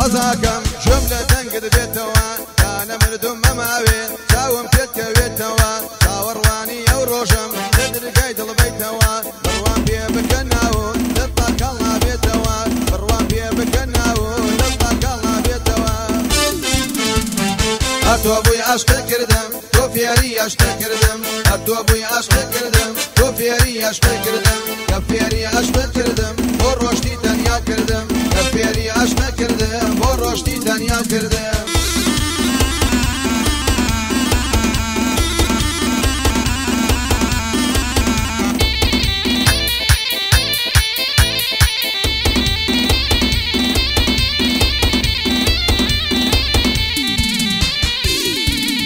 حەزاکەم شوم لە دەنگت بێتەوە یانە مردم مەماوێ چاوم پێت کەوێتەوە چاوەڕوانی ئەو ڕۆژەم لە دەرگای دڵبەیتەوە بڕوان پێ بکە ناون دڵتا کاڵ نابێتەوە بڕوان پێ بکە ناون دڵتا کاڵ نابێتەوە هەتۆ بووی عاشقت کردم تۆ فێری عاشقت کردم هەتۆ بووی عاشقت کردم تۆ فێری عاشقت کردم کە فێری عاشقت کردم بۆ ڕۆشتی تەنیا کردم کە فێری عاشقت کردم بۆ ڕۆشتی تەنیا کردم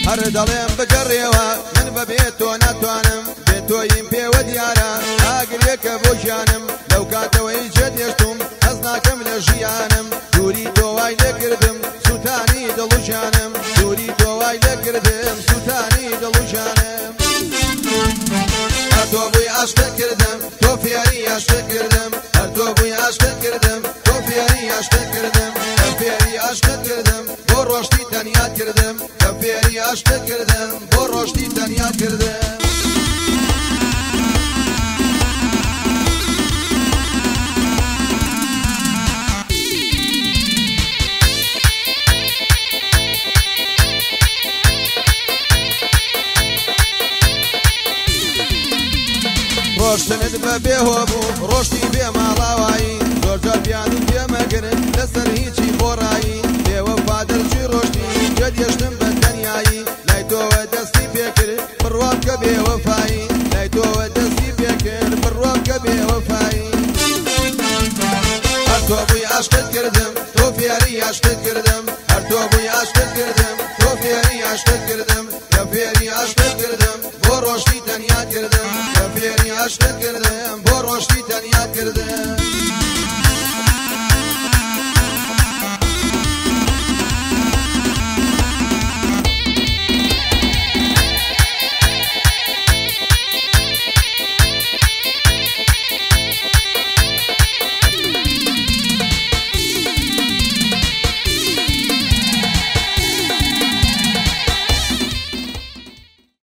هەر دەڵێم بگەڕێوە من بەبێت تۆ ناتوانم بێت تۆیم پێوە دیارە ئاگرێکە بۆ ژیانم لەو کاتەوەی جێدێشتم هەز ناکەم لە ژیانم دووری تۆ وای لێکردم سوتانی دڵ و ژیانم دووری تۆ وای لێکردم سوتانی دڵ و ژیانم هەر تۆ بووی عاشقت کردم تۆ فێری عاشقت کردم هەر تۆ بووی عاشقت کردم تۆ فێری عاشقت کردم کە فێری عاشقت کردم بۆ ڕۆشتی تەنیا کردم کە فێری عاشقت کردم بۆ ڕۆشتی تەنیا کردم ڕۆشتنت بە بێهۆ بوو ڕۆشتی بێ ماڵاوایی زۆرجار بیانم پێمەگرن لەسەر هیچی خۆڕایی بێوەفا دەرچی ڕۆشتی جێدێشتم بە تەنیایی لای تۆوە دەستی پێکرد بڕوا بکە بێوەفایی لای تۆوە دەستی پێکرد بڕوا بکە بێوەفایی هەر تۆ بووی عاشقت کردم تۆ فێری عاشقت کردم هەر تۆ بووی عاشقت کردم تۆ فێری عاشقت کردم کە فێری عاشقت کردم بۆ ڕۆشتی تەنیا کردم کە فێری عاشقت کردم بۆ ڕۆشتی تەنیا کردم